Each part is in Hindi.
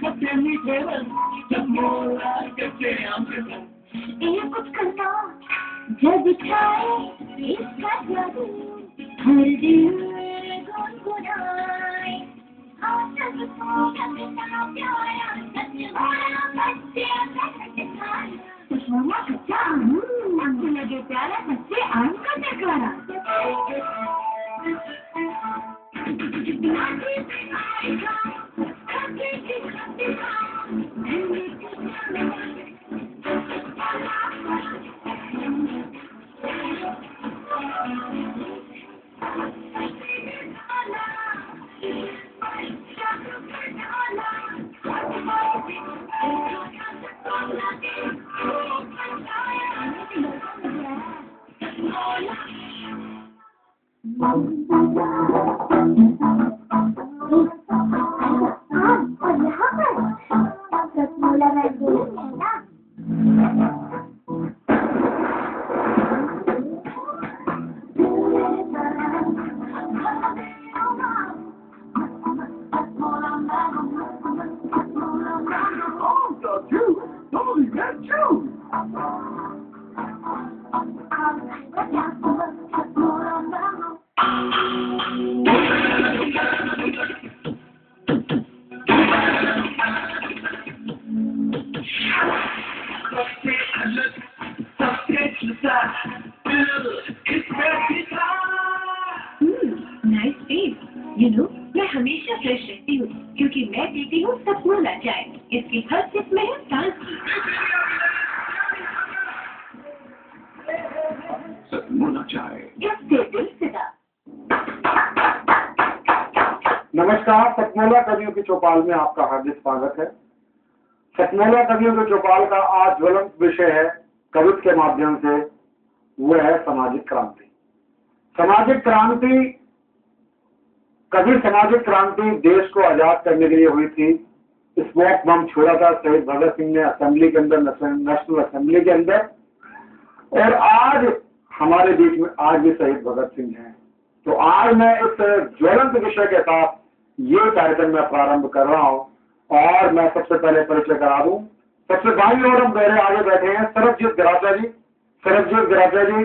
ये कुछ करना जब दिखाए इसका जादू हर दिल गुनगुनाए आपको लगे प्यारा बच्चे आम का नकारा मैं हमेशा फ्रेश रहती हूँ क्योंकि मैं पीती हूँ सतमोला चाय। इसकी हर सिप में है ताजगी। सतमोला चाय इससे दिल सीधा। नमस्कार, सतमोला कवियों की चौपाल में आपका हार्दिक स्वागत है। सतमोला कवियों की चौपाल का आज ज्वलंत विषय है कविता के माध्यम से, वो है सामाजिक क्रांति। सामाजिक क्रांति, कभी सामाजिक क्रांति देश को आजाद करने के लिए हुई थी। स्मोक बम छोड़ा था शहीद भगत सिंह ने असेंबली के अंदर, नेशनल असेंबली के अंदर, और आज हमारे बीच में आज भी शहीद भगत सिंह हैं। तो आज मैं इस ज्वलंत विषय के साथ ये कार्यक्रम में प्रारंभ कर रहा हूँ और मैं सबसे पहले परिचय करा दूं। सबसे बाईं ओर हम मेरे आगे बैठे हैं सरबजीत गराचा जी। सरबजीत गराचा जी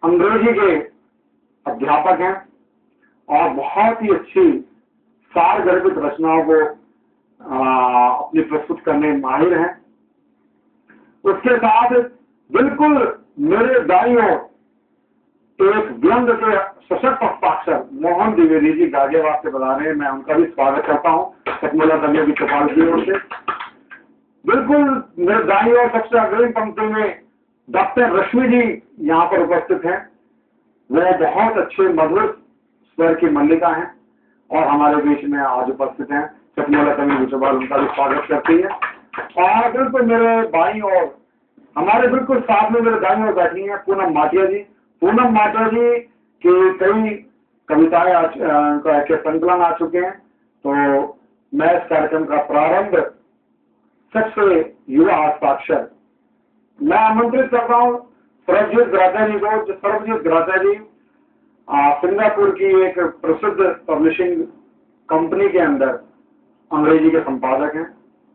अंग्रेजी के अध्यापक हैं और बहुत ही अच्छी सार गर्भित रचनाओं को अपनी प्रस्तुत करने में माहिर हैं। उसके साथ बिल्कुल मेरे दाईं ओर एक व्यंग के सशक्त हस्ताक्षर मोहन द्विवेदी जी गाजियाबाद से बता रहे हैं। मैं उनका भी स्वागत करता हूँ सतमोला कवियों की चौपाल की ओर से। बिल्कुल मेरे दाईं ओर सबसे अग्रिम पंक्ति में डॉक्टर रश्मि जी यहाँ पर उपस्थित हैं। वे बहुत अच्छे मधुर स्वर की मल्लिका हैं और हमारे बीच में आज उपस्थित हैं। सतमोला कवियों की चौपाल उनका भी स्वागत करती है। और बिल्कुल मेरे बाईं ओर, हमारे बिल्कुल साथ में मेरे दाईं ओर बैठी हैं पूनम माटिया जी। पूनम माटिया जी की कई कविताएं के संकलन आ चुके हैं। तो मैं इस कार्यक्रम का प्रारंभ सबसे युवा हस्ताक्षर मैं आमंत्रित करता हूँ सरबजीत गराचा जी को। सरबजीत गराचा जी सिंगापुर की एक प्रसिद्ध पब्लिशिंग कंपनी के अंदर अंग्रेजी के संपादक हैं,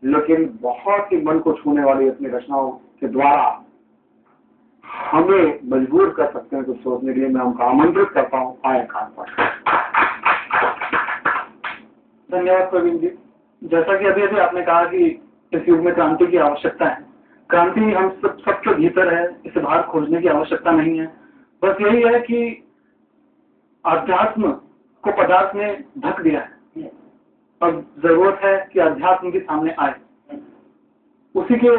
लेकिन बहुत ही मन को छूने वाली अपनी रचनाओं के द्वारा हमें मजबूर कर सकते हैं कुछ सोचने के लिए। मैं उनका आमंत्रित करता हूँ, आए खान पर। धन्यवाद प्रवीण जी। जैसा कि अभी आपने कहा कि इस युग में क्रांति की आवश्यकता है। क्रांति हम सबके भीतर है, इसे बाहर खोजने की आवश्यकता नहीं है। बस यही है कि अध्यात्म को पदार्थ ने ढक दिया है और जरूरत है कि अध्यात्म भी सामने आए। उसी के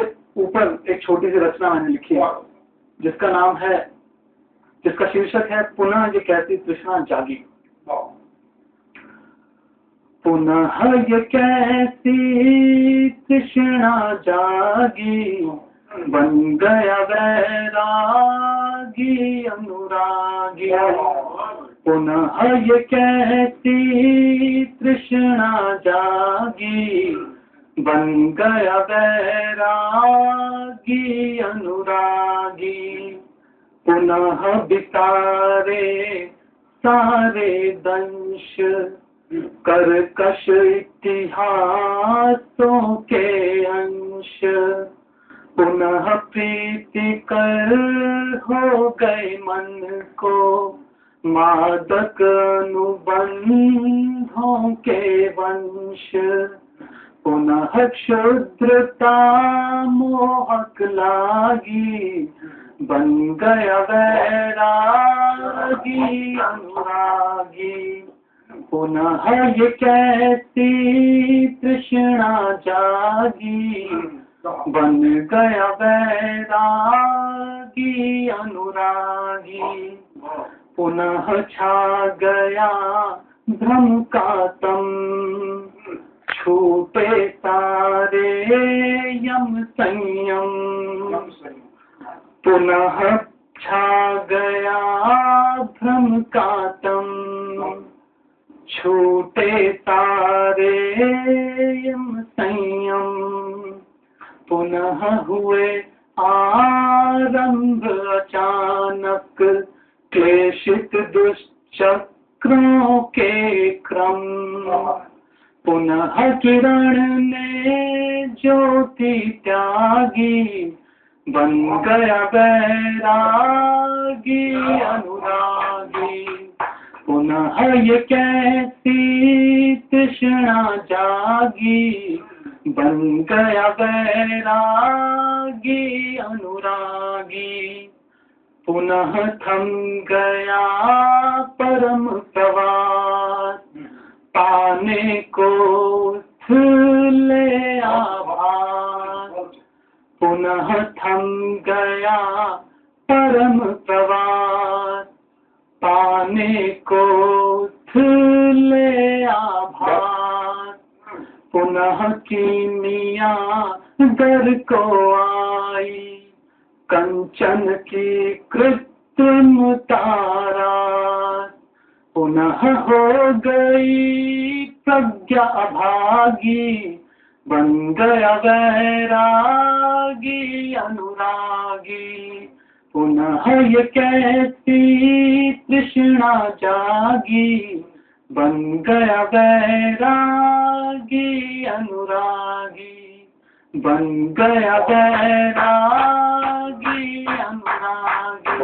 ऊपर एक छोटी सी रचना मैंने लिखी है जिसका नाम है, जिसका शीर्षक है पुनः ये कैसी तृष्णा जागी। पुनः ये कैसी तृष्णा जागी, बन गया वैरागी अनुरागी। पुनः ये कैसी तृष्णा जागी, बन गया वैरागी अनुरागी। पुनः बितारे सारे दंश, कर्कश इतिहासों के अंश पुनः प्रीति कर हो गए मन को मादक अनुबंधों के वंश पुनः क्षुद्रता मोहक लागी बन गया वैरागी अनुरागी पुनः ये कैसी तृष्णा जागी बन गया वैरागी अनुरागी पुनः छा गया भ्रम का तम छूटे सारे यम संयम पुनः छा गया भ्रम का तम छूटे सारे यम संयम पुनः हुए आरंभ अचानक क्लेशित दुष्चक्रों के क्रम पुनः किरण ने ज्योति त्यागी बन गया वैरागी अनुरागी पुनः ये कैसी तृष्णा जागी बन गया वैरागी अनुरागी पुनः थम गया परम प्रवास पाने को स्थूले आभास पुनः थम गया परम प्रवास पाने को स्थूले आभास पुनः कीमिया घर को आई कंचन की कृत्रिम तारा पुनः हो गई प्रज्ञा अभागी बन गया वैरागी अनुरागी पुनः ये कैसी तृष्णा जागी बन गया वैरागी अनुरागी बन गया वैरागी अनुरागी।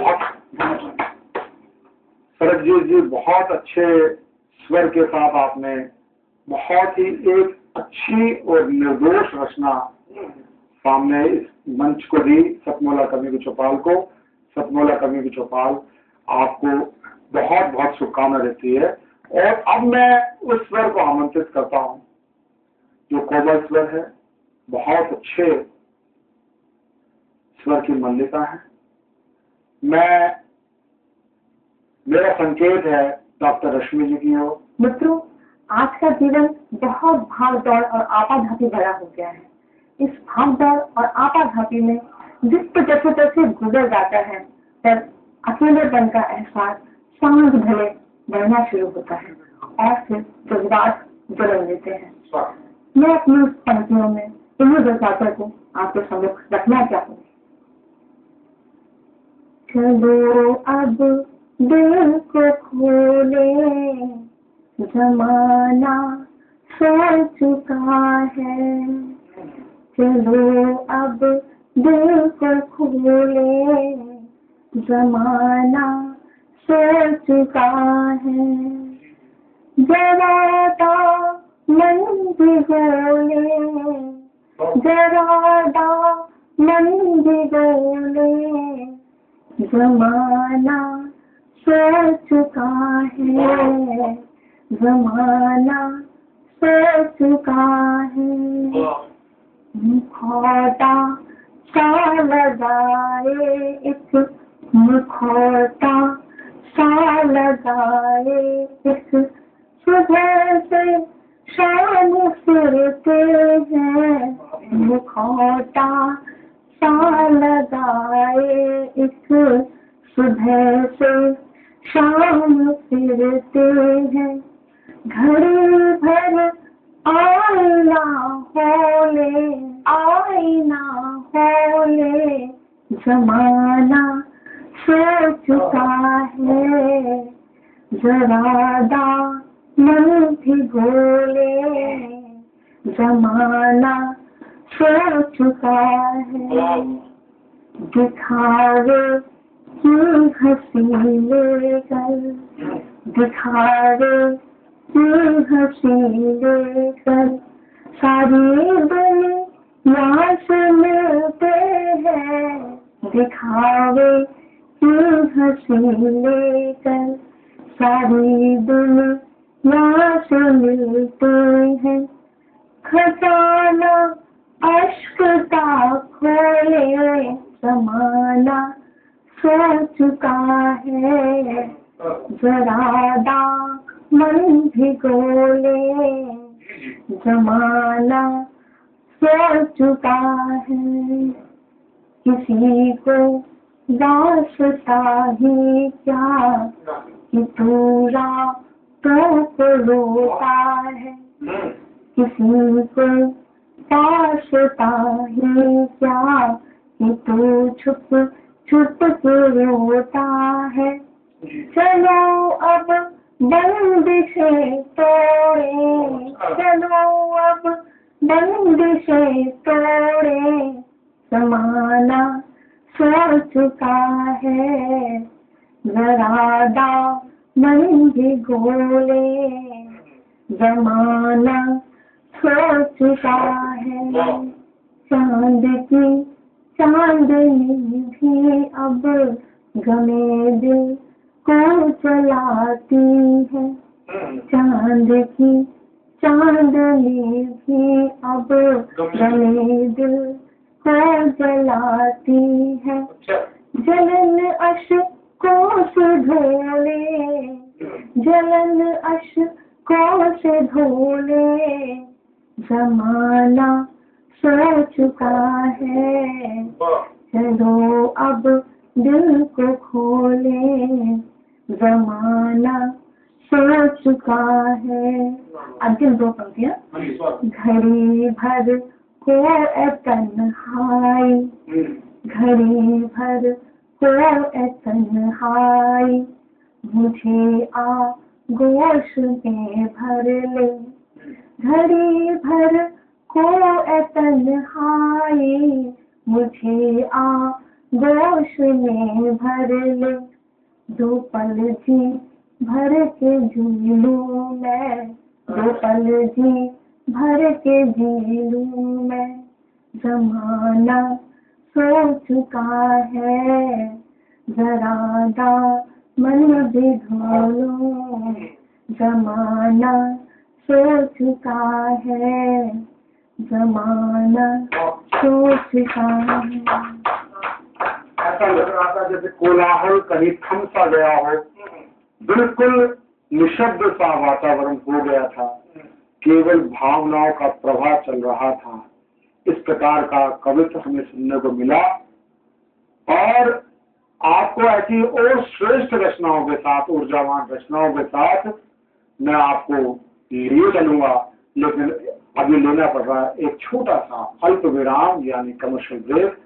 सरबजीत जी बहुत अच्छे स्वर के साथ आपने बहुत ही एक अच्छी और निर्दोष रचना सामने इस मंच को दी। सतमौला कवि चौपाल को, सतमौला कवि चौपाल आपको बहुत बहुत शुभकामनाएं देती है। और अब मैं उस स्वर को आमंत्रित करता हूं जो कोमल स्वर है, बहुत अच्छे स्वर की मल्लिका है। मेरा संकेत है डॉक्टर रश्मि जी की ओर। मित्रों, आज का जीवन बहुत भाग दौड़ और आपाधापी भरा हो गया है। इस भाग दौड़ और आपाधापी में जिस जैसे तैसे गुजर जाता है तब अकेलेपन का एहसास सांस भले बढ़ना शुरू होता है और फिर जज्बात जन्म लेते हैं। मैं अपनी उस पंक्तियों में इन्हीं जज्बातों को आपके सम्मुख रखना चाहूंगी। चलो अब दिल को खोले, जमाना सो चुका है। चलो अब दिल को खोले, जमाना सो चुका है। जरा दा मन भिगोले, जरा दा मन भिगोले, जमाना सो चुका है, जमाना सो चुका है। मुखौटा सा लगाए, एक मुखौटा सा लगाए, एक सुबह से शाम फिरते हैं। मुखौटा सा लगाए, एक सुबह से शाम फिरते हैं। घड़ी भर आईना खोले, आईना खोले, जमाना सो चुका है। जरा दा मन भिगोले, जमाना सो चुका है, दिखावे की हंसी लेकर, दिखावे की हंसी लेकर सारी दुनिया से मिलते हैं, दिखावे की हंसी लेकर सारी दुनिया से मिलते हैं। खजाना अश्क का खोले, जमाना सो चुका है, जरा दामन भिगोले, जमाना सो चुका है। किसी को वास्ता ही क्या कि पूरा तो रोता है, किसी को वास्ता ही क्या कि तू छुप छुप के रोता है। चलो अब बंदिशें तोड़े, चलो अब बंदिशें तोड़े, जमाना सो चुका है, जरा दामन भिगोले, जमाना सो चुका है। चांद की चांदनी भी अब गमे दिल को जलाती है, चांद की चांदनी भी अब गमे दिल को जलाती है। जलन अश्कों से धोले, जलन अश्कों से धोले, जमाना सो चुका है, चलो अब दिल को खोले, जमाना सो चुका है। अंतिम दो पंक्तियाँ। घड़ी भर को तन्हाई, घड़ी भर को तन्हाई, मुझे आगोश में भर ले, घड़ी भर को तन्हाई, मुझे आगोश में भर ले। दो पल जी भर के जी लूं मैं, दो पल जी भर के जी लूं मैं, जमाना सो चुका है, जरा दामन भिगो, जमाना सो चुका है, जमाना सो चुका है। ऐसा लग रहा था जैसे कोलाहल कहीं थम सा गया हो, बिल्कुल निशब्द सा वातावरण हो गया था, केवल भावनाओं का प्रवाह चल रहा था। इस प्रकार का कवित्व हमें सुनने को मिला और आपको ऐसी और श्रेष्ठ रचनाओं के साथ, ऊर्जावान रचनाओं के साथ मैं आपको लिए चलूंगा, लेकिन अभी लेना पड़ रहा है एक छोटा सा अल्प विराम यानी कमर्शियल ब्रेक।